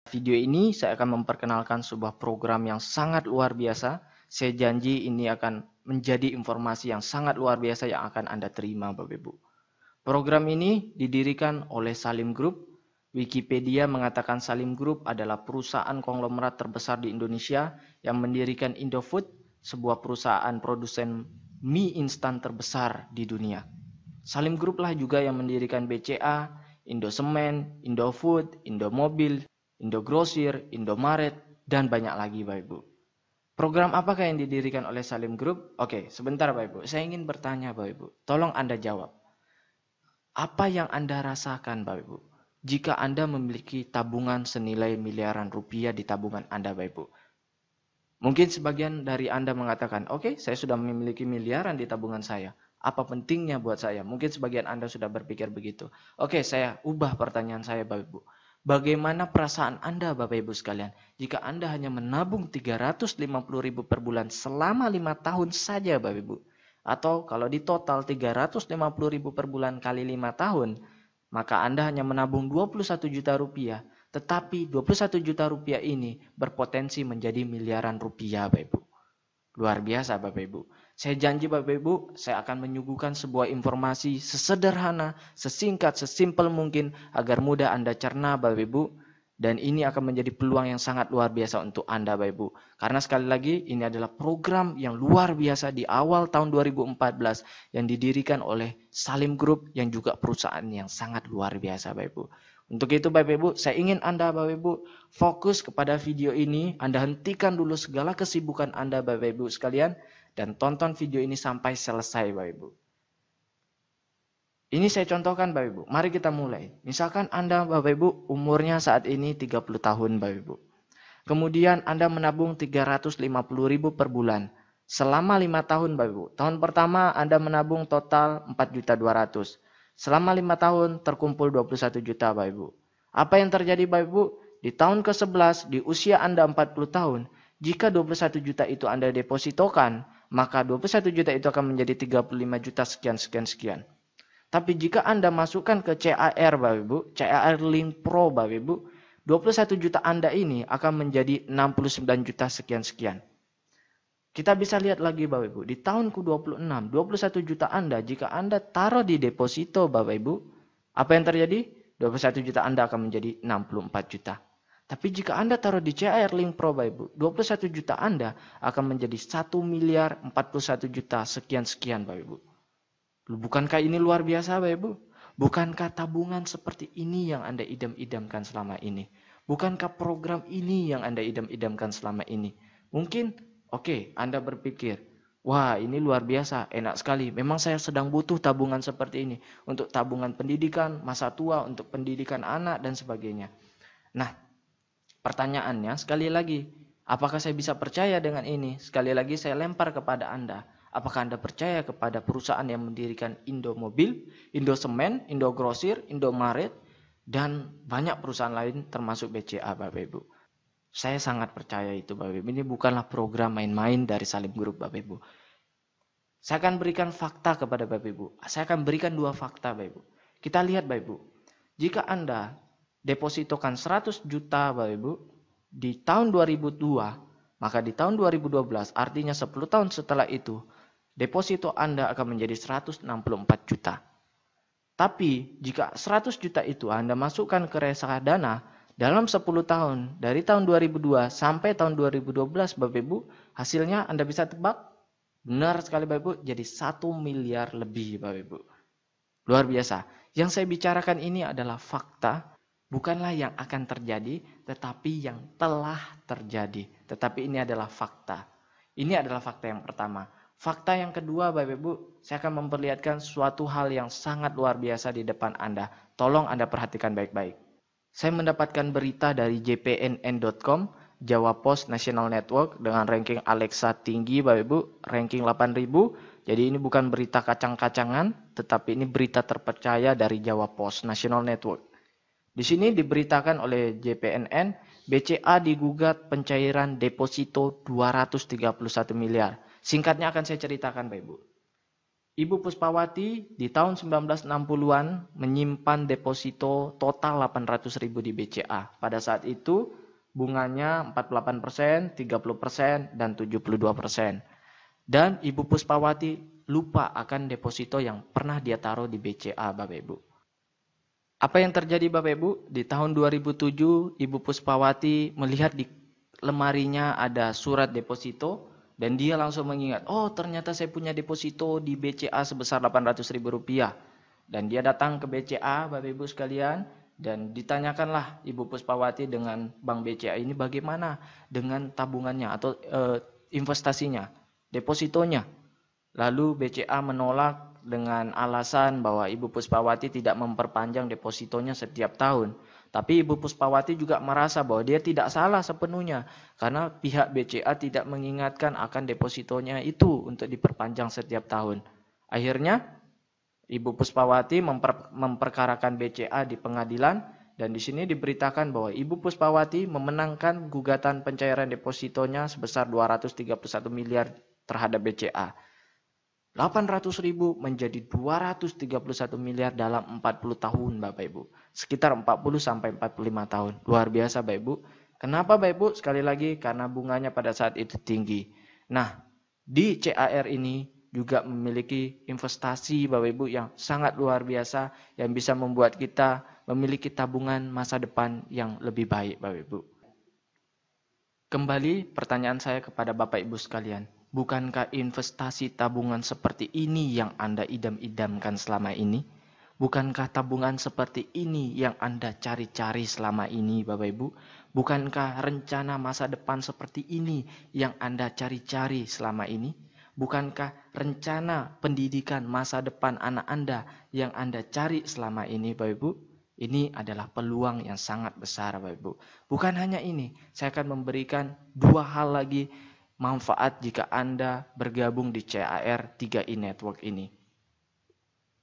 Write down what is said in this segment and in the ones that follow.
Video ini saya akan memperkenalkan sebuah program yang sangat luar biasa. Saya janji ini akan menjadi informasi yang sangat luar biasa yang akan Anda terima, Bapak Ibu. Program ini didirikan oleh Salim Group. Wikipedia mengatakan Salim Group adalah perusahaan konglomerat terbesar di Indonesia yang mendirikan Indofood, sebuah perusahaan produsen mie instan terbesar di dunia. Salim Group lah juga yang mendirikan BCA, Indosemen, Indofood, Indomobil, Indogrosir, Indomaret, dan banyak lagi Bapak Ibu. Program apakah yang didirikan oleh Salim Group? Oke, sebentar Bapak Ibu. Saya ingin bertanya Bapak Ibu. Tolong Anda jawab. Apa yang Anda rasakan Bapak Ibu? Jika Anda memiliki tabungan senilai miliaran rupiah di tabungan Anda Bapak Ibu. Mungkin sebagian dari Anda mengatakan, oke, saya sudah memiliki miliaran di tabungan saya. Apa pentingnya buat saya? Mungkin sebagian Anda sudah berpikir begitu. Oke, saya ubah pertanyaan saya Bapak Ibu. Bagaimana perasaan Anda Bapak Ibu sekalian jika Anda hanya menabung 350.000 per bulan selama 5 tahun saja Bapak Ibu? Atau kalau di total 350.000 per bulan kali 5 tahun, maka Anda hanya menabung 21 juta rupiah. Tetapi 21 juta rupiah ini berpotensi menjadi miliaran rupiah Bapak Ibu. Luar biasa Bapak Ibu. Saya janji Bapak Ibu, saya akan menyuguhkan sebuah informasi sesederhana, sesingkat, sesimpel mungkin agar mudah Anda cerna Bapak Ibu. Dan ini akan menjadi peluang yang sangat luar biasa untuk Anda Bapak Ibu. Karena sekali lagi ini adalah program yang luar biasa di awal tahun 2014 yang didirikan oleh Salim Group yang juga perusahaan yang sangat luar biasa Bapak Ibu. Untuk itu Bapak Ibu, saya ingin Anda Bapak Ibu fokus kepada video ini. Anda hentikan dulu segala kesibukan Anda Bapak Ibu sekalian dan tonton video ini sampai selesai Bapak Ibu. Ini saya contohkan Bapak Ibu. Mari kita mulai. Misalkan Anda Bapak Ibu umurnya saat ini 30 tahun Bapak Ibu. Kemudian Anda menabung 350.000 per bulan. Selama 5 tahun Bapak Ibu. Tahun pertama Anda menabung total 4.200.000. Selama 5 tahun terkumpul 21 juta Bapak Ibu. Apa yang terjadi Bapak Ibu? Di tahun ke-11 di usia Anda 40 tahun. Jika 21 juta itu Anda depositokan, maka 21 juta itu akan menjadi 35 juta sekian. Tapi jika Anda masukkan ke CAR Bapak Ibu, CAR Link Pro Bapak Ibu, 21 juta Anda ini akan menjadi 69 juta sekian. Kita bisa lihat lagi Bapak Ibu, di tahun ke-26, 21 juta Anda, jika Anda taruh di deposito Bapak Ibu, apa yang terjadi? 21 juta Anda akan menjadi 64 juta. Tapi jika Anda taruh di CAR Link Pro Bapak Ibu, 21 juta Anda akan menjadi 1 miliar 41 juta sekian Bapak Ibu. Bukankah ini luar biasa Bapak Ibu? Bukankah tabungan seperti ini yang Anda idam-idamkan selama ini? Bukankah program ini yang Anda idam-idamkan selama ini? Mungkin, oke, Anda berpikir, wah ini luar biasa, enak sekali. Memang saya sedang butuh tabungan seperti ini. Untuk tabungan pendidikan, masa tua, untuk pendidikan anak, dan sebagainya. Nah, pertanyaannya sekali lagi, apakah saya bisa percaya dengan ini? Sekali lagi saya lempar kepada Anda. Apakah Anda percaya kepada perusahaan yang mendirikan Indomobil, Indosemen, Indogrosir, Indomaret, dan banyak perusahaan lain termasuk BCA Bapak Ibu? Saya sangat percaya itu Bapak Ibu. Ini bukanlah program main-main dari Salim Group Bapak Ibu. Saya akan berikan fakta kepada Bapak Ibu. Saya akan berikan 2 fakta Bapak Ibu. Kita lihat Bapak Ibu. Jika Anda depositokan 100 juta Bapak Ibu di tahun 2002, maka di tahun 2012 artinya 10 tahun setelah itu deposito Anda akan menjadi 164 juta. Tapi jika 100 juta itu Anda masukkan ke reksadana dalam 10 tahun dari tahun 2002 sampai tahun 2012 Bapak Ibu, hasilnya Anda bisa tebak? Benar sekali Bapak Ibu, jadi 1 miliar lebih Bapak Ibu. Luar biasa. Yang saya bicarakan ini adalah fakta, bukanlah yang akan terjadi, tetapi yang telah terjadi. Tetapi ini adalah fakta. Ini adalah fakta yang pertama. Fakta yang kedua Bapak Ibu, saya akan memperlihatkan suatu hal yang sangat luar biasa di depan Anda. Tolong Anda perhatikan baik-baik. Saya mendapatkan berita dari jpnn.com, Jawa Post National Network dengan ranking Alexa tinggi Bapak Ibu, ranking 8000. Jadi ini bukan berita kacang-kacangan, tetapi ini berita terpercaya dari Jawa Post National Network. Di sini diberitakan oleh JPNN, BCA digugat pencairan deposito 231 miliar. Singkatnya akan saya ceritakan Bapak Ibu. Ibu Puspawati di tahun 1960-an menyimpan deposito total 800.000 di BCA. Pada saat itu bunganya 48%, 30%, dan 72%. Dan Ibu Puspawati lupa akan deposito yang pernah dia taruh di BCA, Bapak Ibu. Apa yang terjadi Bapak Ibu? Di tahun 2007 Ibu Puspawati melihat di lemarinya ada surat deposito dan dia langsung mengingat, oh ternyata saya punya deposito di BCA sebesar Rp800.000. Dan dia datang ke BCA, Bapak Ibu sekalian, dan ditanyakanlah Ibu Puspawati dengan Bank BCA ini bagaimana dengan tabungannya atau investasinya, depositonya. Lalu BCA menolak dengan alasan bahwa Ibu Puspawati tidak memperpanjang depositonya setiap tahun. Tapi Ibu Puspawati juga merasa bahwa dia tidak salah sepenuhnya. Karena pihak BCA tidak mengingatkan akan depositonya itu untuk diperpanjang setiap tahun. Akhirnya Ibu Puspawati memperkarakan BCA di pengadilan. Dan di sini diberitakan bahwa Ibu Puspawati memenangkan gugatan pencairan depositonya sebesar 231 miliar terhadap BCA. 800.000 menjadi 231 miliar dalam 40 tahun Bapak Ibu. Sekitar 40 sampai 45 tahun. Luar biasa Bapak Ibu. Kenapa Bapak Ibu? Sekali lagi karena bunganya pada saat itu tinggi. Nah, di CAR ini juga memiliki investasi Bapak Ibu yang sangat luar biasa yang bisa membuat kita memiliki tabungan masa depan yang lebih baik Bapak Ibu. Kembali pertanyaan saya kepada Bapak Ibu sekalian. Bukankah investasi tabungan seperti ini yang Anda idam-idamkan selama ini? Bukankah tabungan seperti ini yang Anda cari-cari selama ini, Bapak Ibu? Bukankah rencana masa depan seperti ini yang Anda cari-cari selama ini? Bukankah rencana pendidikan masa depan anak Anda yang Anda cari selama ini, Bapak Ibu? Ini adalah peluang yang sangat besar, Bapak Ibu. Bukan hanya ini, saya akan memberikan 2 hal lagi manfaat jika Anda bergabung di CAR 3i Network ini.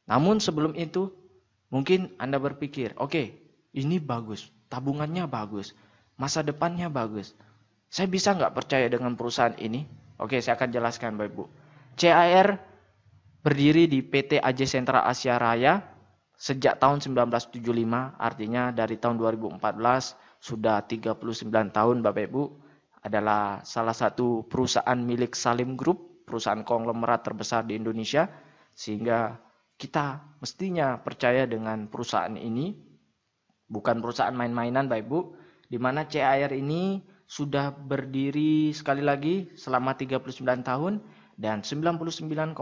Namun sebelum itu, mungkin Anda berpikir, oke, ini bagus, tabungannya bagus, masa depannya bagus. Saya bisa nggak percaya dengan perusahaan ini? Oke, saya akan jelaskan Bapak Ibu. CAR berdiri di PT AJ Sentra Asia Raya sejak tahun 1975, artinya dari tahun 2014 sudah 39 tahun Bapak Ibu. Adalah salah satu perusahaan milik Salim Group, perusahaan konglomerat terbesar di Indonesia, sehingga kita mestinya percaya dengan perusahaan ini, bukan perusahaan main-mainan Bapak Ibu, di mana CAR ini sudah berdiri sekali lagi selama 39 tahun dan 99,99%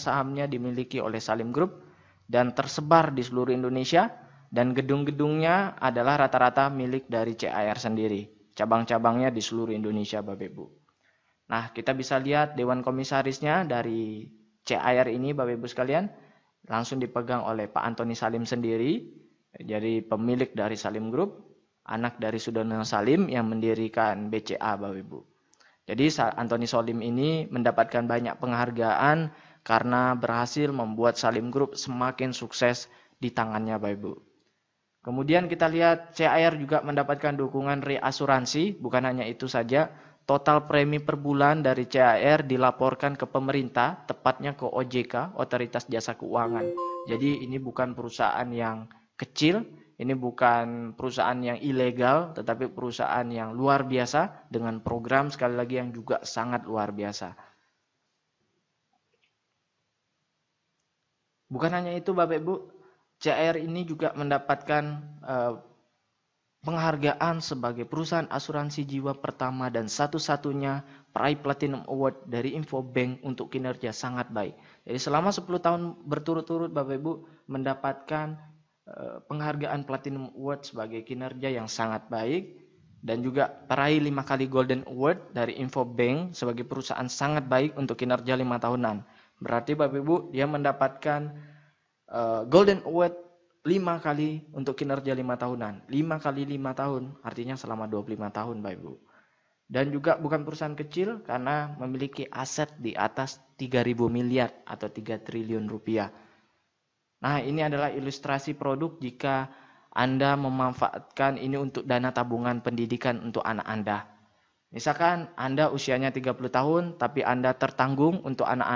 sahamnya dimiliki oleh Salim Group dan tersebar di seluruh Indonesia dan gedung-gedungnya adalah rata-rata milik dari CAR sendiri. Cabang-cabangnya di seluruh Indonesia Bapak Ibu. Nah, kita bisa lihat Dewan Komisarisnya dari CAR ini Bapak Ibu sekalian. Langsung dipegang oleh Pak Antoni Salim sendiri. Jadi pemilik dari Salim Group. Anak dari Sudono Salim yang mendirikan BCA Bapak Ibu. Jadi Antoni Salim ini mendapatkan banyak penghargaan karena berhasil membuat Salim Group semakin sukses di tangannya Bapak Ibu. Kemudian kita lihat CAR juga mendapatkan dukungan reasuransi, bukan hanya itu saja, total premi per bulan dari CAR dilaporkan ke pemerintah, tepatnya ke OJK, Otoritas Jasa Keuangan. Jadi ini bukan perusahaan yang kecil, ini bukan perusahaan yang ilegal, tetapi perusahaan yang luar biasa dengan program sekali lagi yang juga sangat luar biasa. Bukan hanya itu Bapak Ibu, CAR ini juga mendapatkan penghargaan sebagai perusahaan asuransi jiwa pertama dan satu-satunya peraih Platinum Award dari Infobank untuk kinerja sangat baik. Jadi selama 10 tahun berturut-turut Bapak Ibu mendapatkan penghargaan Platinum Award sebagai kinerja yang sangat baik dan juga peraih 5 kali Golden Award dari Infobank sebagai perusahaan sangat baik untuk kinerja 5 tahunan. Berarti Bapak Ibu dia mendapatkan Golden Award 5 kali untuk kinerja 5 tahunan. 5 kali 5 tahun artinya selama 25 tahun Bapak Ibu. Dan juga bukan perusahaan kecil karena memiliki aset di atas 3.000 miliar atau 3 triliun rupiah. Nah ini adalah ilustrasi produk jika Anda memanfaatkan ini untuk dana tabungan pendidikan untuk anak Anda. Misalkan Anda usianya 30 tahun, tapi Anda tertanggung untuk anak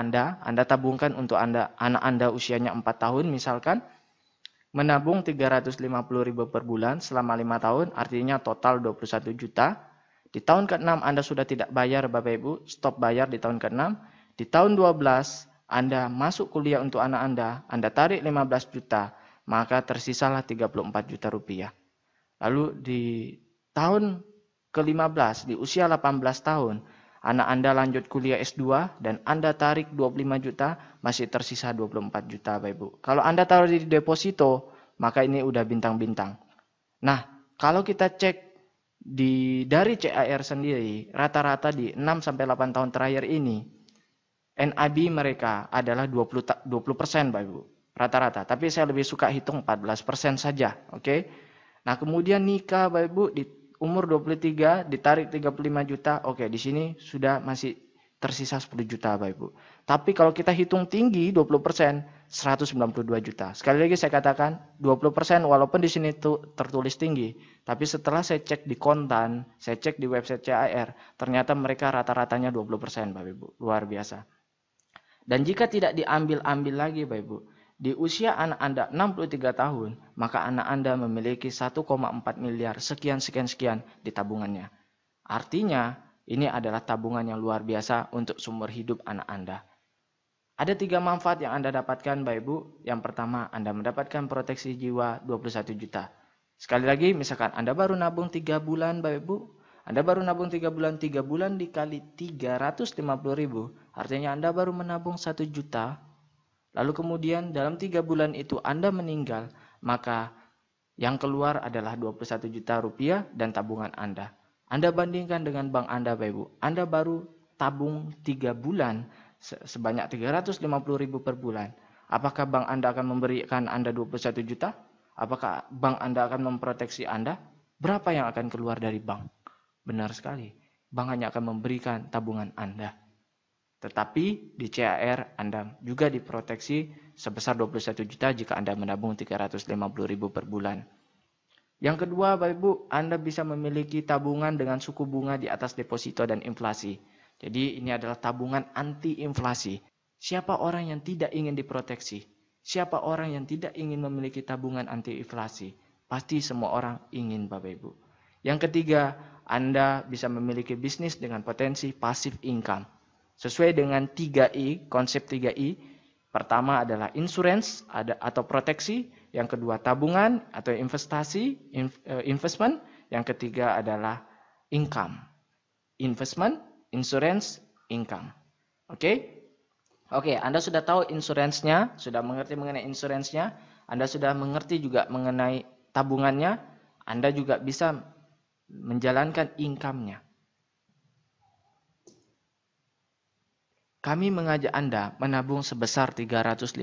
Anda tabungkan untuk anak Anda usianya 4 tahun misalkan, menabung 350.000 per bulan selama 5 tahun, artinya total 21 juta. Di tahun ke-6 Anda sudah tidak bayar Bapak Ibu, stop bayar di tahun ke-6. Di tahun 12 Anda masuk kuliah untuk anak Anda tarik 15 juta, maka tersisalah 34 juta rupiah. Lalu di tahun ke-15, di usia 18 tahun, anak Anda lanjut kuliah S2 dan Anda tarik 25 juta, masih tersisa 24 juta Bapak Ibu. Kalau Anda taruh di deposito, maka ini udah bintang-bintang. Nah, kalau kita cek dari CAR sendiri, rata-rata di 6-8 tahun terakhir ini, NIB mereka adalah 20% Bapak Ibu. Rata-rata. Tapi saya lebih suka hitung 14% saja. Oke. Nah, kemudian nikah Bapak Ibu di umur 23 ditarik 35 juta. Oke, di sini sudah masih tersisa 10 juta Bapak Ibu. Tapi kalau kita hitung tinggi 20%, 192 juta. Sekali lagi saya katakan 20% walaupun di sini tertulis tinggi, tapi setelah saya cek di kontan, saya cek di website CAR, ternyata mereka rata-ratanya 20% Bapak Ibu. Luar biasa. Dan jika tidak diambil-ambil lagi Bapak Ibu, di usia anak Anda 63 tahun, maka anak Anda memiliki 1,4 miliar sekian di tabungannya. Artinya, ini adalah tabungan yang luar biasa untuk sumber hidup anak Anda. Ada 3 manfaat yang Anda dapatkan Bapak Ibu. Yang pertama, Anda mendapatkan proteksi jiwa 21 juta. Sekali lagi, misalkan Anda baru nabung 3 bulan Bapak Ibu, Anda baru nabung 3 bulan dikali 350.000, artinya Anda baru menabung 1 juta. Lalu kemudian dalam 3 bulan itu Anda meninggal, maka yang keluar adalah 21 juta rupiah dan tabungan Anda. Anda bandingkan dengan bank Anda Bapak Ibu, Anda baru tabung 3 bulan sebanyak 350.000 per bulan. Apakah bank Anda akan memberikan Anda 21 juta? Apakah bank Anda akan memproteksi Anda? Berapa yang akan keluar dari bank? Benar sekali, bank hanya akan memberikan tabungan Anda. Tetapi di CAR Anda juga diproteksi sebesar 21 juta jika Anda menabung 350.000 per bulan. Yang kedua Bapak Ibu, Anda bisa memiliki tabungan dengan suku bunga di atas deposito dan inflasi. Jadi ini adalah tabungan anti inflasi. Siapa orang yang tidak ingin diproteksi? Siapa orang yang tidak ingin memiliki tabungan anti inflasi? Pasti semua orang ingin Bapak Ibu. Yang ketiga, Anda bisa memiliki bisnis dengan potensi passive income. Sesuai dengan 3I, konsep 3I. Pertama adalah insurance atau proteksi, yang kedua tabungan atau investasi, investment, yang ketiga adalah income. Investment, insurance, income. Oke? Oke, Anda sudah tahu insurance-nya, sudah mengerti mengenai insurance-nya, Anda sudah mengerti juga mengenai tabungannya, Anda juga bisa menjalankan income-nya. Kami mengajak Anda menabung sebesar 350.000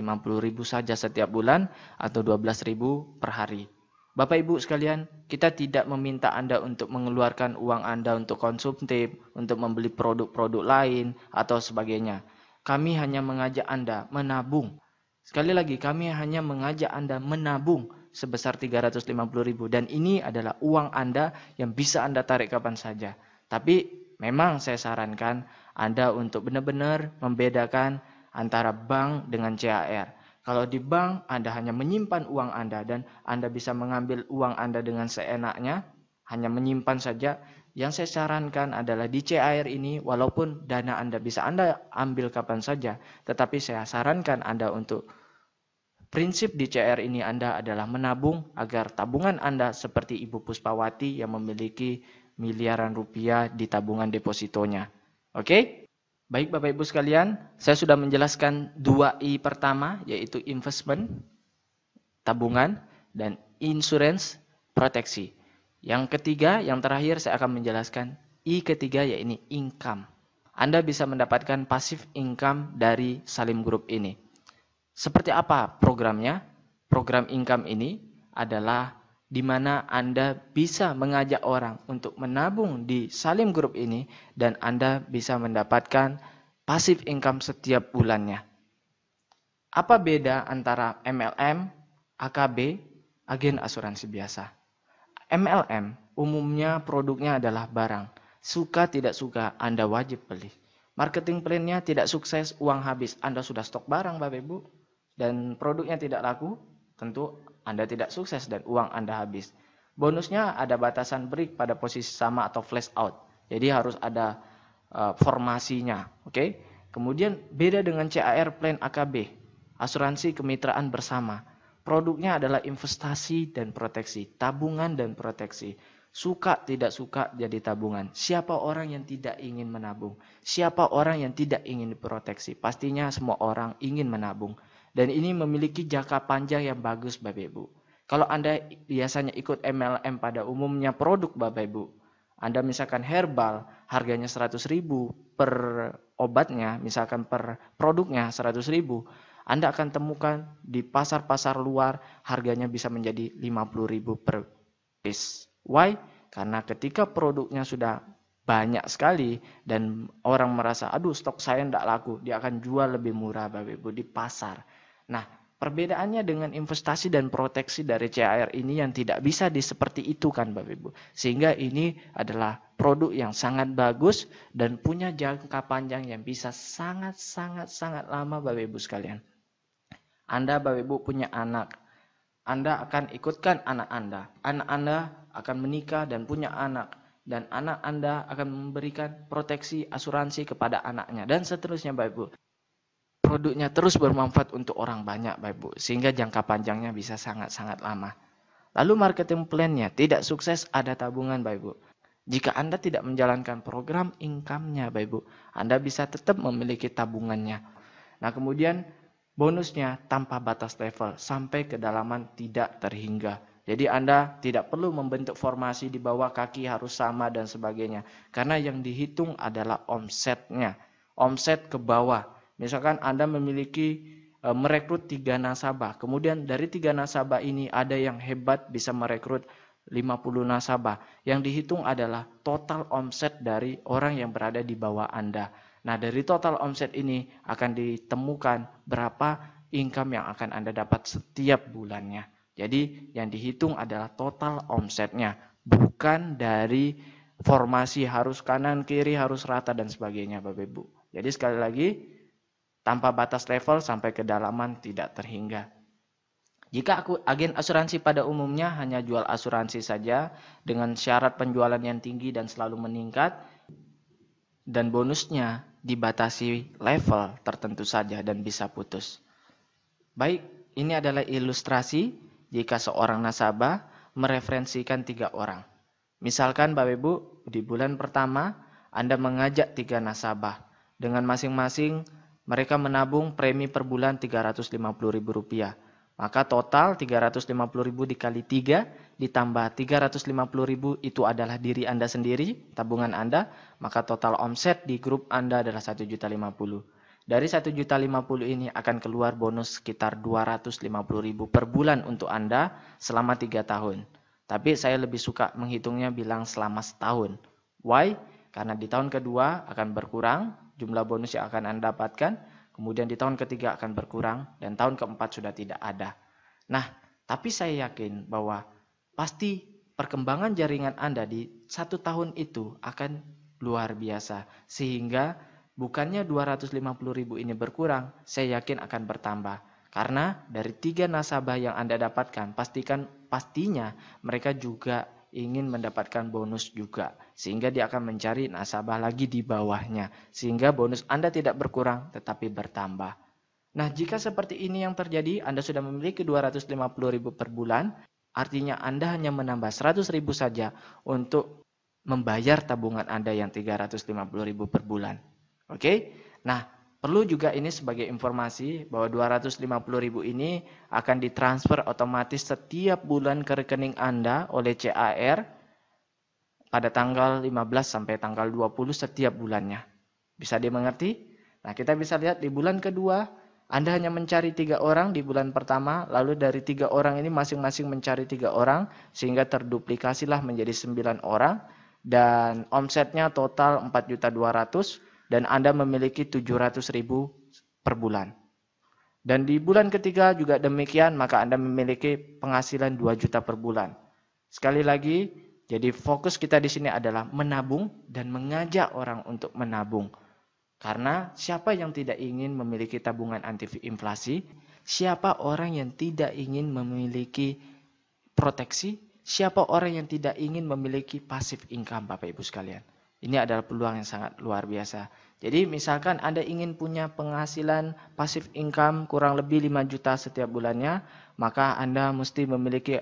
saja setiap bulan atau 12.000 per hari. Bapak Ibu sekalian, kita tidak meminta Anda untuk mengeluarkan uang Anda untuk konsumtif, untuk membeli produk-produk lain atau sebagainya. Kami hanya mengajak Anda menabung. Sekali lagi, kami hanya mengajak Anda menabung sebesar 350.000 dan ini adalah uang Anda yang bisa Anda tarik kapan saja. Tapi memang saya sarankan Anda untuk benar-benar membedakan antara bank dengan CAR. Kalau di bank Anda hanya menyimpan uang Anda dan Anda bisa mengambil uang Anda dengan seenaknya, hanya menyimpan saja. Yang saya sarankan adalah di CAR ini walaupun dana Anda bisa Anda ambil kapan saja, tetapi saya sarankan Anda untuk prinsip di CAR ini Anda adalah menabung agar tabungan Anda seperti Ibu Puspawati yang memiliki miliaran rupiah di tabungan depositonya. Oke? Baik Bapak Ibu sekalian, saya sudah menjelaskan 2I pertama yaitu investment, tabungan, dan insurance, proteksi. Yang ketiga, yang terakhir saya akan menjelaskan I ketiga yaitu income. Anda bisa mendapatkan passive income dari Salim Group ini. Seperti apa programnya? Program income ini adalah di mana Anda bisa mengajak orang untuk menabung di Salim Group ini dan Anda bisa mendapatkan passive income setiap bulannya. Apa beda antara MLM, AKB, agen asuransi biasa? MLM umumnya produknya adalah barang. Suka tidak suka, Anda wajib beli. Marketing plan-nya tidak sukses, uang habis. Anda sudah stok barang Bapak Ibu. Dan produknya tidak laku, tentu Anda tidak sukses dan uang Anda habis. Bonusnya ada batasan break pada posisi sama atau flash out. Jadi harus ada formasinya. Oke? Kemudian beda dengan CAR plan AKB, asuransi kemitraan bersama. Produknya adalah investasi dan proteksi, tabungan dan proteksi. Suka tidak suka jadi tabungan. Siapa orang yang tidak ingin menabung? Siapa orang yang tidak ingin diproteksi? Pastinya semua orang ingin menabung. Dan ini memiliki jangka panjang yang bagus Bapak Ibu. Kalau Anda biasanya ikut MLM pada umumnya produk Bapak Ibu, Anda misalkan herbal, harganya 100.000 per obatnya, misalkan per produknya 100.000, Anda akan temukan di pasar-pasar luar harganya bisa menjadi 50.000 per piece. Why? Karena ketika produknya sudah banyak sekali dan orang merasa, aduh stok saya tidak laku, dia akan jual lebih murah Bapak Ibu di pasar. Nah, perbedaannya dengan investasi dan proteksi dari CAR ini yang tidak bisa seperti itu kan Bapak Ibu. Sehingga ini adalah produk yang sangat bagus dan punya jangka panjang yang bisa sangat lama Bapak Ibu sekalian. Anda Bapak Ibu punya anak. Anda akan ikutkan anak Anda. Anak Anda akan menikah dan punya anak. Dan anak Anda akan memberikan proteksi asuransi kepada anaknya. Dan seterusnya Bapak Ibu. Produknya terus bermanfaat untuk orang banyak Bapak Ibu. Sehingga jangka panjangnya bisa sangat lama. Lalu marketing plan-nya tidak sukses, ada tabungan Bapak Ibu. Jika Anda tidak menjalankan program income-nya Bapak Ibu, Anda bisa tetap memiliki tabungannya. Nah kemudian bonusnya tanpa batas level sampai kedalaman tidak terhingga. Jadi Anda tidak perlu membentuk formasi di bawah kaki harus sama dan sebagainya. Karena yang dihitung adalah omsetnya. Omset ke bawah. Misalkan Anda memiliki merekrut 3 nasabah. Kemudian dari 3 nasabah ini ada yang hebat bisa merekrut 50 nasabah. Yang dihitung adalah total omset dari orang yang berada di bawah Anda. Nah, dari total omset ini akan ditemukan berapa income yang akan Anda dapat setiap bulannya. Jadi, yang dihitung adalah total omsetnya, bukan dari formasi harus kanan, kiri, harus rata, dan sebagainya, Bapak Ibu. Jadi, sekali lagi, tanpa batas level sampai kedalaman tidak terhingga. Jika agen asuransi pada umumnya hanya jual asuransi saja dengan syarat penjualan yang tinggi dan selalu meningkat, dan bonusnya dibatasi level tertentu saja dan bisa putus. Baik, ini adalah ilustrasi jika seorang nasabah mereferensikan 3 orang. Misalkan Bapak Ibu, di bulan pertama Anda mengajak 3 nasabah. Dengan masing-masing mereka menabung premi per bulan Rp350.000. Maka total 350.000 dikali 3 ditambah 350.000 itu adalah diri Anda sendiri, tabungan Anda, maka total omset di grup Anda adalah 1.050.000. Dari 1.050.000 ini akan keluar bonus sekitar 250.000 per bulan untuk Anda selama 3 tahun. Tapi saya lebih suka menghitungnya bilang selama setahun. Why? Karena di tahun kedua akan berkurang jumlah bonus yang akan Anda dapatkan. Kemudian di tahun ketiga akan berkurang dan tahun keempat sudah tidak ada. Nah, tapi saya yakin bahwa pasti perkembangan jaringan Anda di 1 tahun itu akan luar biasa. Sehingga bukannya 250.000 ini berkurang, saya yakin akan bertambah. Karena dari 3 nasabah yang Anda dapatkan, pastinya mereka juga ingin mendapatkan bonus juga. Sehingga dia akan mencari nasabah lagi di bawahnya. Sehingga bonus Anda tidak berkurang tetapi bertambah. Nah, jika seperti ini yang terjadi, Anda sudah memiliki 250.000 per bulan. Artinya Anda hanya menambah 100.000 saja untuk membayar tabungan Anda yang 350.000 per bulan. Oke? Nah, perlu juga ini sebagai informasi bahwa 250.000 ini akan ditransfer otomatis setiap bulan ke rekening Anda oleh CAR pada tanggal 15 sampai tanggal 20 setiap bulannya. Bisa dimengerti? Nah, kita bisa lihat di bulan kedua, Anda hanya mencari 3 orang di bulan pertama, lalu dari 3 orang ini masing-masing mencari 3 orang, sehingga terduplikasilah menjadi 9 orang, dan omsetnya total 4.200.000. Dan Anda memiliki 700.000 per bulan. Dan di bulan ketiga juga demikian, maka Anda memiliki penghasilan 2 juta per bulan. Sekali lagi, Jadi fokus kita di sini adalah menabung dan mengajak orang untuk menabung. Karena siapa yang tidak ingin memiliki tabungan anti inflasi? Siapa orang yang tidak ingin memiliki proteksi? Siapa orang yang tidak ingin memiliki passive income, Bapak Ibu sekalian? Ini adalah peluang yang sangat luar biasa. Jadi misalkan Anda ingin punya penghasilan passive income kurang lebih 5 juta setiap bulannya, maka Anda mesti memiliki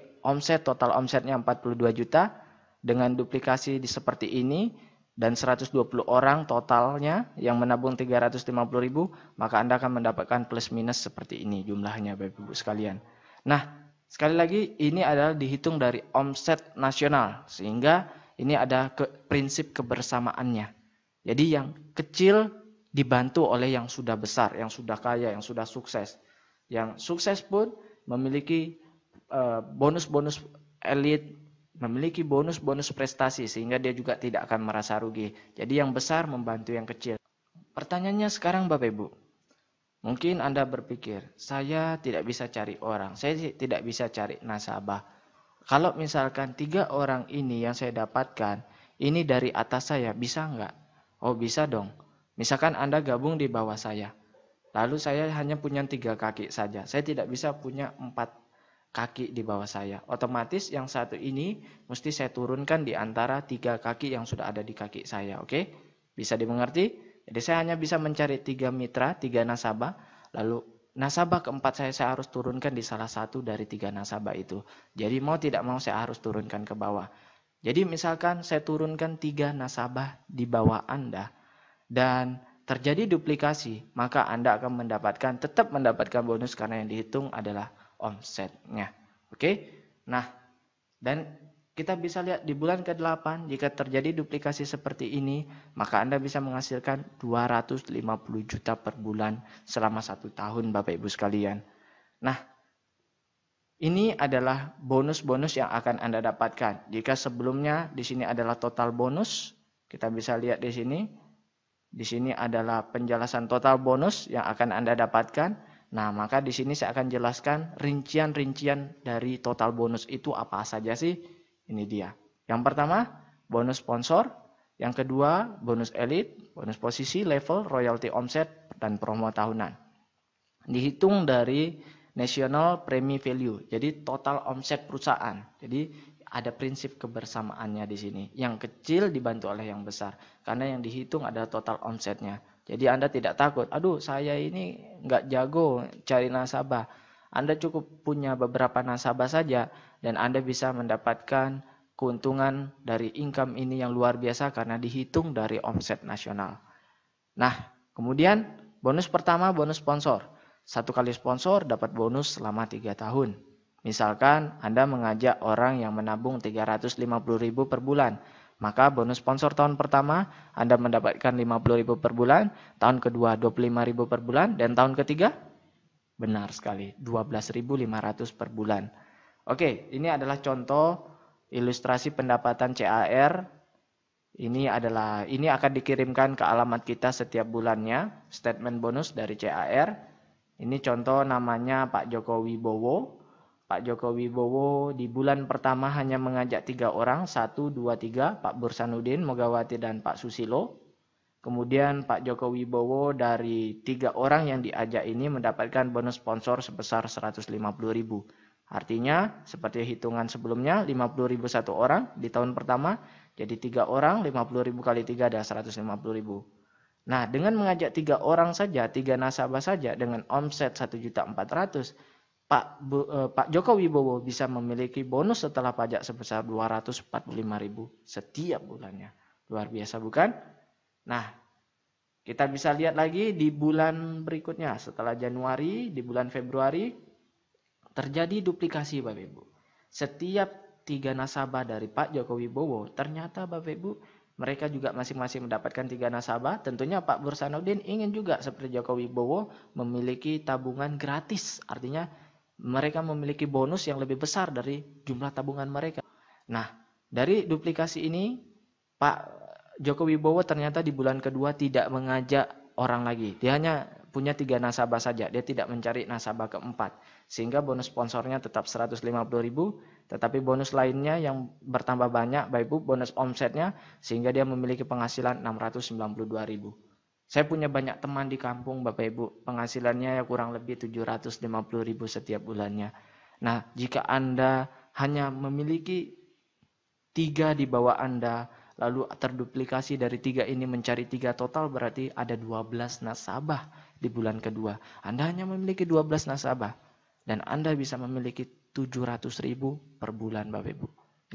total omsetnya 42 juta dengan duplikasi seperti ini dan 120 orang totalnya yang menabung 350.000, maka Anda akan mendapatkan plus minus seperti ini jumlahnya Bapak Ibu sekalian. Nah, sekali lagi ini adalah dihitung dari omset nasional sehingga ini ada prinsip kebersamaannya. Jadi yang kecil dibantu oleh yang sudah besar, yang sudah kaya, yang sudah sukses. Yang sukses pun memiliki bonus-bonus elit, memiliki bonus-bonus prestasi sehingga dia juga tidak akan merasa rugi. Jadi yang besar membantu yang kecil. Pertanyaannya sekarang Bapak Ibu. Mungkin Anda berpikir, saya tidak bisa cari orang, saya tidak bisa cari nasabah. Kalau misalkan 3 orang ini yang saya dapatkan, ini dari atas saya, bisa nggak? Oh bisa dong. Misalkan Anda gabung di bawah saya. Lalu saya hanya punya 3 kaki saja. Saya tidak bisa punya 4 kaki di bawah saya. Otomatis yang satu ini mesti saya turunkan di antara 3 kaki yang sudah ada di kaki saya. Oke? Bisa dimengerti? Jadi saya hanya bisa mencari 3 mitra, 3 nasabah. Lalu nasabah keempat saya harus turunkan di salah satu dari 3 nasabah itu. Jadi mau tidak mau saya harus turunkan ke bawah. Jadi misalkan saya turunkan 3 nasabah di bawah Anda dan terjadi duplikasi, maka Anda akan tetap mendapatkan bonus karena yang dihitung adalah omsetnya. Oke? Nah, dan kita bisa lihat di bulan ke-8 jika terjadi duplikasi seperti ini, maka Anda bisa menghasilkan 250 juta per bulan selama 1 tahun Bapak Ibu sekalian. Nah, ini adalah bonus-bonus yang akan Anda dapatkan. Jika sebelumnya di sini adalah total bonus, kita bisa lihat di sini. Di sini adalah penjelasan total bonus yang akan Anda dapatkan. Nah, maka di sini saya akan jelaskan rincian-rincian dari total bonus itu apa saja sih. Ini dia. Yang pertama, bonus sponsor. Yang kedua, bonus elit, bonus posisi, level, royalty omset, dan promo tahunan. Dihitung dari national premi value. Jadi total omset perusahaan. Jadi ada prinsip kebersamaannya di sini. Yang kecil dibantu oleh yang besar. Karena yang dihitung adalah total omsetnya. Jadi Anda tidak takut, aduh saya ini nggak jago cari nasabah. Anda cukup punya beberapa nasabah saja dan Anda bisa mendapatkan keuntungan dari income ini yang luar biasa karena dihitung dari omset nasional. Nah, kemudian bonus pertama bonus sponsor. 1 kali sponsor dapat bonus selama 3 tahun. Misalkan Anda mengajak orang yang menabung 350.000 per bulan. Maka bonus sponsor tahun pertama Anda mendapatkan 50.000 per bulan, tahun kedua 25.000 per bulan, dan tahun ketiga benar sekali 12.500 per bulan. Oke, ini adalah contoh ilustrasi pendapatan CAR. Ini akan dikirimkan ke alamat kita setiap bulannya, statement bonus dari CAR. Ini contoh namanya Pak Joko Wibowo. Pak Joko Wibowo di bulan pertama hanya mengajak 3 orang, 1, 2, 3, Pak Bursanuddin, Mogawati, dan Pak Susilo. Kemudian Pak Joko Wibowo dari 3 orang yang diajak ini mendapatkan bonus sponsor sebesar 150.000. Artinya seperti hitungan sebelumnya, 50.000 1 orang di tahun pertama, jadi 3 orang, 50.000 kali 3 ada 150.000. Nah, dengan mengajak 3 orang saja, 3 nasabah saja dengan omset 1.400.000, Pak Joko Wibowo bisa memiliki bonus setelah pajak sebesar 245.000 setiap bulannya. Luar biasa bukan? Nah, kita bisa lihat lagi di bulan berikutnya. Setelah Januari, di bulan Februari, terjadi duplikasi Bapak Ibu. Setiap 3 nasabah dari Pak Joko Wibowo, ternyata Bapak Ibu, mereka juga masing-masing mendapatkan 3 nasabah. Tentunya Pak Bursanuddin ingin juga seperti Joko Wibowo memiliki tabungan gratis. Artinya mereka memiliki bonus yang lebih besar dari jumlah tabungan mereka. Nah, dari duplikasi ini, Pak Joko Wibowo ternyata di bulan kedua tidak mengajak orang lagi. Dia hanya punya 3 nasabah saja. Dia tidak mencari nasabah keempat. Sehingga bonus sponsornya tetap 150.000 Tetapi bonus lainnya yang bertambah banyak, Bapak Ibu, bonus omsetnya, sehingga dia memiliki penghasilan 692.000. Saya punya banyak teman di kampung, Bapak Ibu, penghasilannya ya kurang lebih 750.000 setiap bulannya. Nah, jika Anda hanya memiliki 3 di bawah Anda, lalu terduplikasi dari 3 ini mencari 3 total, berarti ada 12 nasabah di bulan kedua. Anda hanya memiliki 12 nasabah, dan Anda bisa memiliki 700.000 per bulan, Bapak Ibu.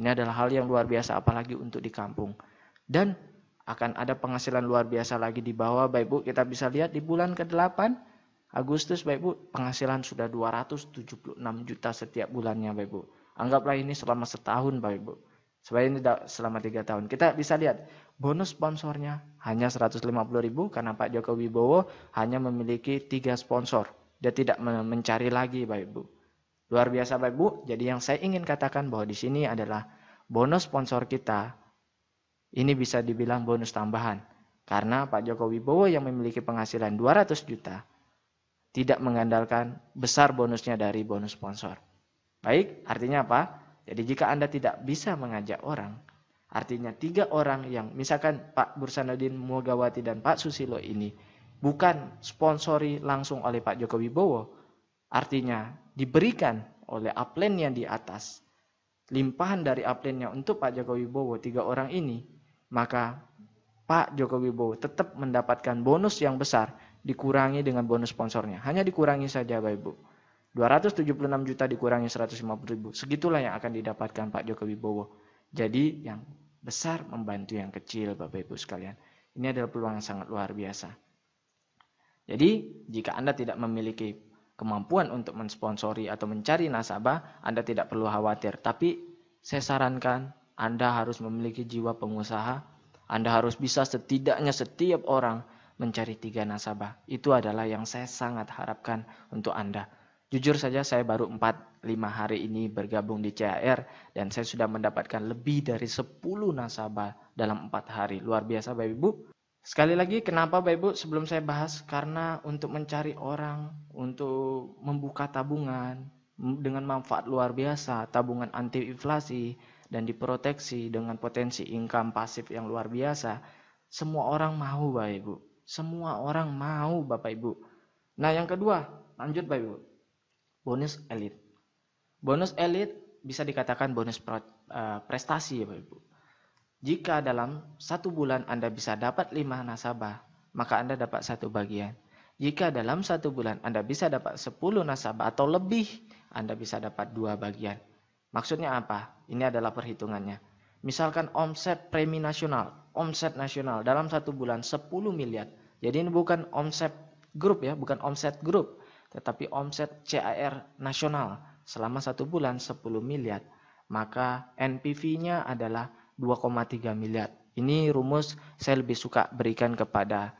Ini adalah hal yang luar biasa, apalagi untuk di kampung. Dan akan ada penghasilan luar biasa lagi di bawah, Bapak Ibu. Kita bisa lihat di bulan ke-8, Agustus, Bapak Ibu, penghasilan sudah 276 juta setiap bulannya, Bapak Ibu. Anggaplah ini selama setahun, Bapak Ibu. Sebenarnya ini selama 3 tahun. Kita bisa lihat, bonus sponsornya hanya 150.000 karena Pak Joko Wibowo hanya memiliki 3 sponsor. Dia tidak mencari lagi, Bapak Ibu. Luar biasa, Bapak Ibu. Jadi yang saya ingin katakan bahwa di sini adalah bonus sponsor kita ini bisa dibilang bonus tambahan. Karena Pak Joko Wibowo yang memiliki penghasilan 200 juta tidak mengandalkan besar bonusnya dari bonus sponsor. Baik, artinya apa? Jadi jika Anda tidak bisa mengajak orang, artinya 3 orang yang misalkan Pak Bursanuddin Mulyawati dan Pak Susilo ini bukan sponsori langsung oleh Pak Joko Wibowo, artinya diberikan oleh upline yang di atas, limpahan dari upline-nya untuk Pak Joko Wibowo, 3 orang ini, maka Pak Joko Wibowo tetap mendapatkan bonus yang besar, dikurangi dengan bonus sponsornya. Hanya dikurangi saja, Bapak Ibu. 276 juta dikurangi 150.000. Segitulah yang akan didapatkan Pak Joko Wibowo. Jadi yang besar membantu yang kecil, Bapak Ibu sekalian. Ini adalah peluang yang sangat luar biasa. Jadi jika Anda tidak memiliki kemampuan untuk mensponsori atau mencari nasabah, Anda tidak perlu khawatir. Tapi saya sarankan Anda harus memiliki jiwa pengusaha. Anda harus bisa setidaknya setiap orang mencari 3 nasabah. Itu adalah yang saya sangat harapkan untuk Anda. Jujur saja saya baru 4-5 hari ini bergabung di CAR dan saya sudah mendapatkan lebih dari 10 nasabah dalam 4 hari. Luar biasa, Bapak Ibu. Sekali lagi, kenapa Bapak Ibu sebelum saya bahas? Karena untuk mencari orang, untuk membuka tabungan dengan manfaat luar biasa, tabungan anti inflasi dan diproteksi dengan potensi income pasif yang luar biasa, semua orang mau, Bapak Ibu. Semua orang mau, Bapak Ibu. Nah, yang kedua, lanjut Bapak Ibu. Bonus elit. Bonus elit bisa dikatakan bonus prestasi, Bapak Ibu. Jika dalam 1 bulan Anda bisa dapat 5 nasabah, maka Anda dapat 1 bagian. Jika dalam 1 bulan Anda bisa dapat 10 nasabah atau lebih, Anda bisa dapat 2 bagian. Maksudnya apa? Ini adalah perhitungannya. Misalkan omset premi nasional, omset nasional dalam 1 bulan 10 miliar. Jadi ini bukan omset grup ya, bukan omset grup, tetapi omset CAR nasional selama 1 bulan 10 miliar. Maka NPV-nya adalah 2,3 miliar. Ini rumus saya lebih suka berikan kepada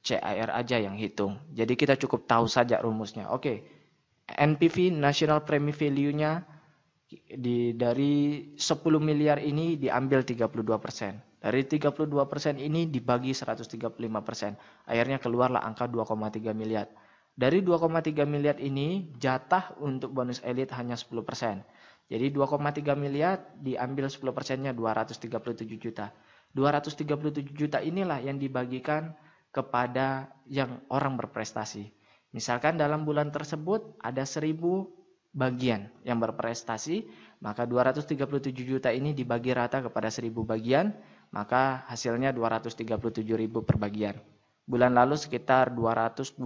CAR aja yang hitung. Jadi kita cukup tahu saja rumusnya. Oke. NPV National Premi Value-nya dari 10 miliar ini diambil 32%. Dari 32% ini dibagi 135%. Akhirnya keluarlah angka 2,3 miliar. Dari 2,3 miliar ini jatah untuk bonus elit hanya 10%. Jadi 2,3 miliar diambil 10%-nya 237 juta. 237 juta inilah yang dibagikan kepada yang orang berprestasi. Misalkan dalam bulan tersebut ada 1.000 bagian yang berprestasi, maka 237 juta ini dibagi rata kepada 1.000 bagian, maka hasilnya 237.000 per bagian. Bulan lalu sekitar 220.000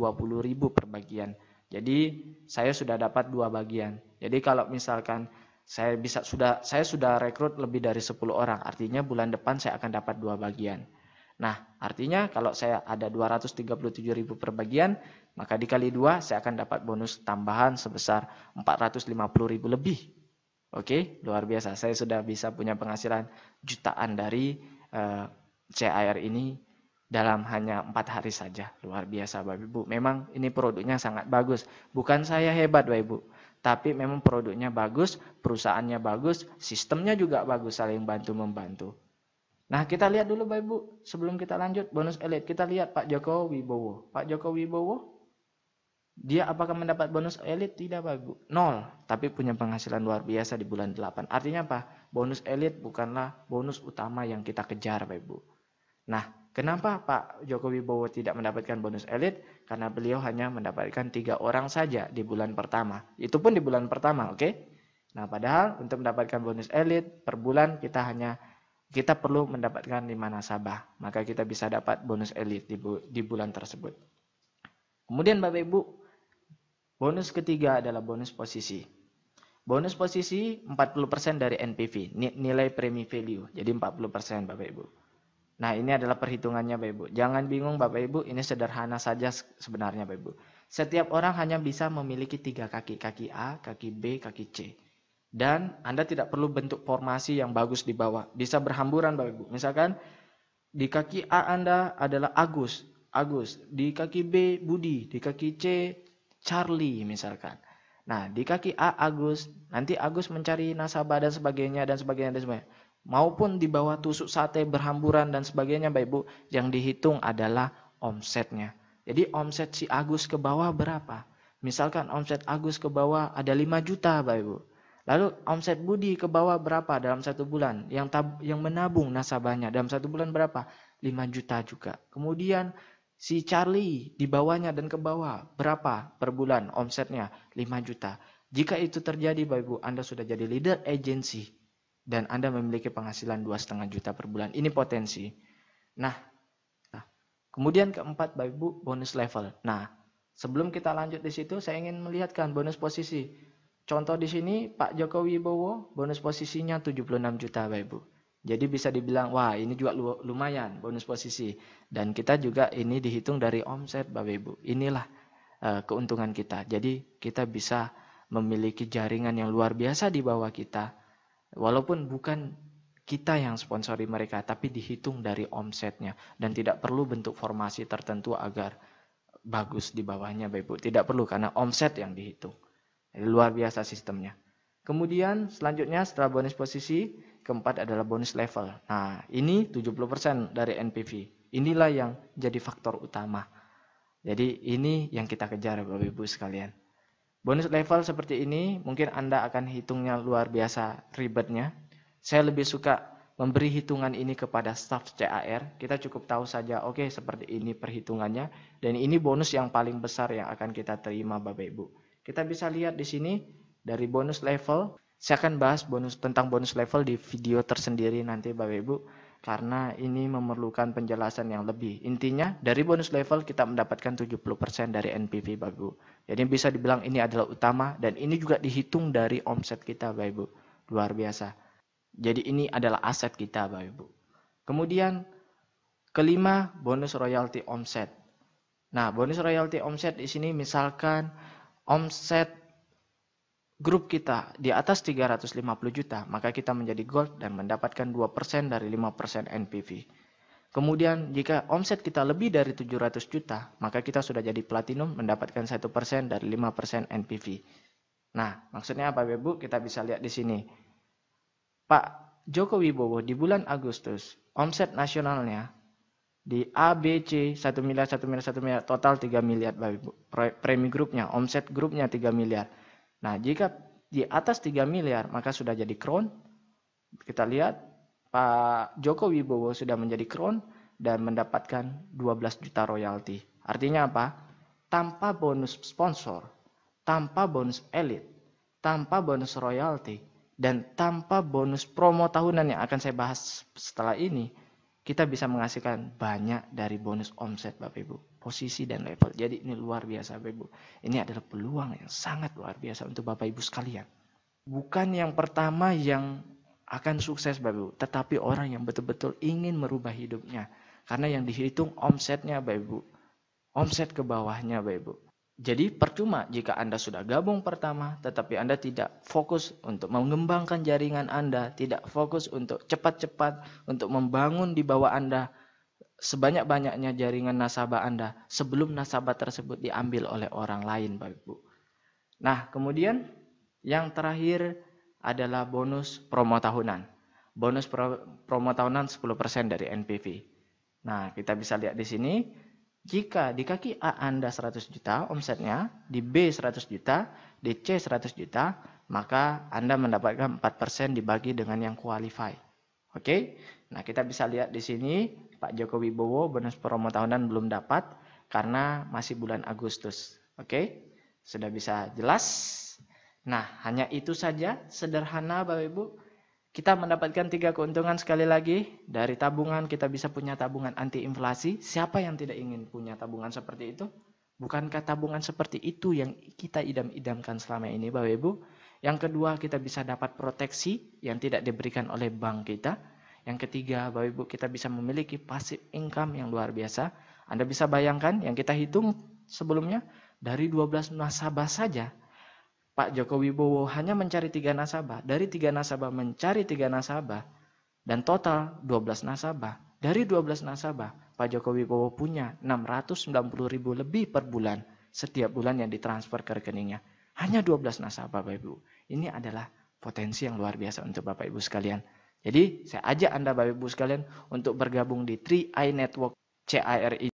per bagian. Jadi saya sudah dapat 2 bagian. Jadi kalau misalkan saya sudah rekrut lebih dari 10 orang, artinya bulan depan saya akan dapat 2 bagian. Nah, artinya kalau saya ada 237.000 per bagian, maka dikali 2 saya akan dapat bonus tambahan sebesar 450.000 lebih. Oke, luar biasa. Saya sudah bisa punya penghasilan jutaan dari CAR ini dalam hanya 4 hari saja. Luar biasa, Bapak Ibu. Memang ini produknya sangat bagus. Bukan saya hebat, Bapak Ibu. Tapi memang produknya bagus, perusahaannya bagus, sistemnya juga bagus, saling bantu-membantu. Nah, kita lihat dulu Bapak Ibu, sebelum kita lanjut bonus elit, kita lihat Pak Joko Wibowo. Pak Joko Wibowo Dia apakah mendapat bonus elit? Tidak, Bapak Ibu. 0. Tapi punya penghasilan luar biasa di bulan 8. Artinya apa? Bonus elit bukanlah bonus utama yang kita kejar, Bapak Ibu. Nah, kenapa Pak Joko Wibowo tidak mendapatkan bonus elit? Karena beliau hanya mendapatkan 3 orang saja di bulan pertama. Itu pun di bulan pertama, oke? Nah, padahal untuk mendapatkan bonus elit per bulan kita perlu mendapatkan 5 nasabah. Maka kita bisa dapat bonus elit di bulan tersebut. Kemudian Bapak Ibu, bonus ketiga adalah bonus posisi. Bonus posisi 40% dari NPV, nilai premi value. Jadi 40% Bapak Ibu. Nah, ini adalah perhitungannya Bapak Ibu. Jangan bingung Bapak Ibu, ini sederhana saja sebenarnya Bapak Ibu. Setiap orang hanya bisa memiliki 3 kaki. Kaki A, kaki B, kaki C. Dan Anda tidak perlu bentuk formasi yang bagus di bawah. Bisa berhamburan Bapak Ibu. Misalkan di kaki A Anda adalah Agus. Di kaki B Budi. Di kaki C Charlie misalkan. Nah, di kaki A Agus, nanti Agus mencari nasabah dan sebagainya dan sebagainya dan sebagainya. Maupun di bawah tusuk sate berhamburan dan sebagainya Bapak Ibu, yang dihitung adalah omsetnya. Jadi omset si Agus ke bawah berapa? Misalkan omset Agus ke bawah ada 5 juta Bapak Ibu. Lalu omset Budi ke bawah berapa dalam 1 bulan? Yang menabung nasabahnya dalam 1 bulan berapa? 5 juta juga. Kemudian si Charlie di bawahnya dan ke bawah berapa per bulan omsetnya? 5 juta. Jika itu terjadi Bapak Ibu, Anda sudah jadi leader agency dan Anda memiliki penghasilan 2,5 juta per bulan. Ini potensi. Nah, kemudian keempat Bapak Ibu, bonus level. Nah, sebelum kita lanjut di situ, saya ingin melihatkan bonus posisi. Contoh di sini Pak Joko Wibowo bonus posisinya 76 juta Bapak Ibu. Jadi bisa dibilang wah ini juga lumayan bonus posisi. Dan kita juga ini dihitung dari omset Bapak Ibu. Inilah keuntungan kita. Jadi kita bisa memiliki jaringan yang luar biasa di bawah kita. Walaupun bukan kita yang sponsori mereka, tapi dihitung dari omsetnya. Dan tidak perlu bentuk formasi tertentu agar bagus di bawahnya Bapak Ibu. Tidak perlu karena omset yang dihitung. Jadi, luar biasa sistemnya. Kemudian selanjutnya setelah bonus posisi, keempat adalah bonus level. Nah, ini 70% dari NPV. Inilah yang jadi faktor utama. Jadi ini yang kita kejar Bapak Ibu sekalian. Bonus level seperti ini mungkin Anda akan hitungnya luar biasa ribetnya. Saya lebih suka memberi hitungan ini kepada staf CAR. Kita cukup tahu saja, oke, seperti ini perhitungannya. Dan ini bonus yang paling besar yang akan kita terima Bapak Ibu. Kita bisa lihat di sini dari bonus level. Saya akan bahas tentang bonus level di video tersendiri nanti Bapak Ibu. Karena ini memerlukan penjelasan yang lebih. Intinya dari bonus level kita mendapatkan 70% dari NPV Bapak Ibu. Jadi bisa dibilang ini adalah utama. Dan ini juga dihitung dari omset kita Bapak Ibu. Luar biasa. Jadi ini adalah aset kita Bapak Ibu. Kemudian kelima bonus royalti omset. Nah bonus royalti omset di sini misalkan omset grup kita di atas 350 juta, maka kita menjadi gold dan mendapatkan 2% dari 5% NPV. Kemudian jika omset kita lebih dari 700 juta, maka kita sudah jadi platinum mendapatkan 1% dari 5% NPV. Nah, maksudnya apa Bapak Ibu? Kita bisa lihat di sini. Pak Joko Wibowo di bulan Agustus, omset nasionalnya di A, B, C, 1 miliar, 1 miliar, 1 miliar, total 3 miliar Bapak Ibu. Premi grupnya, omset grupnya 3 miliar. Nah, jika di atas 3 miliar, maka sudah jadi crown. Kita lihat, Pak Joko Wibowo sudah menjadi crown dan mendapatkan 12 juta royalti. Artinya apa? Tanpa bonus sponsor, tanpa bonus elit, tanpa bonus royalti, dan tanpa bonus promo tahunan yang akan saya bahas setelah ini, kita bisa menghasilkan banyak dari bonus omset Bapak Ibu, posisi dan level. Jadi ini luar biasa Bapak Ibu. Ini adalah peluang yang sangat luar biasa untuk Bapak Ibu sekalian. Bukan yang pertama yang akan sukses Bapak Ibu, tetapi orang yang betul-betul ingin merubah hidupnya. Karena yang dihitung omsetnya Bapak Ibu. Omset ke bawahnya Bapak Ibu. Jadi percuma jika Anda sudah gabung pertama, tetapi Anda tidak fokus untuk mengembangkan jaringan Anda, tidak fokus untuk cepat-cepat untuk membangun di bawah Anda sebanyak-banyaknya jaringan nasabah Anda sebelum nasabah tersebut diambil oleh orang lain, Bapak Ibu. Nah, kemudian yang terakhir adalah bonus promo tahunan. Bonus promo tahunan 10% dari NPV. Nah, kita bisa lihat di sini. Jika di kaki A Anda 100 juta omsetnya, di B 100 juta, di C 100 juta, maka Anda mendapatkan 4% dibagi dengan yang qualify. Oke? Nah, kita bisa lihat di sini Pak Joko Wibowo bonus promo tahunan belum dapat karena masih bulan Agustus. Oke? Sudah bisa jelas? Nah, hanya itu saja, sederhana Bapak Ibu. Kita mendapatkan 3 keuntungan sekali lagi. Dari tabungan kita bisa punya tabungan anti inflasi. Siapa yang tidak ingin punya tabungan seperti itu? Bukankah tabungan seperti itu yang kita idam-idamkan selama ini Bapak Ibu? Yang kedua, kita bisa dapat proteksi yang tidak diberikan oleh bank kita. Yang ketiga, Bapak Ibu, kita bisa memiliki passive income yang luar biasa. Anda bisa bayangkan yang kita hitung sebelumnya, dari 12 nasabah saja Pak Joko Wibowo hanya mencari 3 nasabah. Dari 3 nasabah mencari 3 nasabah. Dan total 12 nasabah. Dari 12 nasabah, Pak Joko Wibowo punya 690.000 lebih per bulan. Setiap bulan yang ditransfer ke rekeningnya. Hanya 12 nasabah Bapak Ibu. Ini adalah potensi yang luar biasa untuk Bapak Ibu sekalian. Jadi saya ajak Anda Bapak Ibu sekalian untuk bergabung di 3i Network CIRI.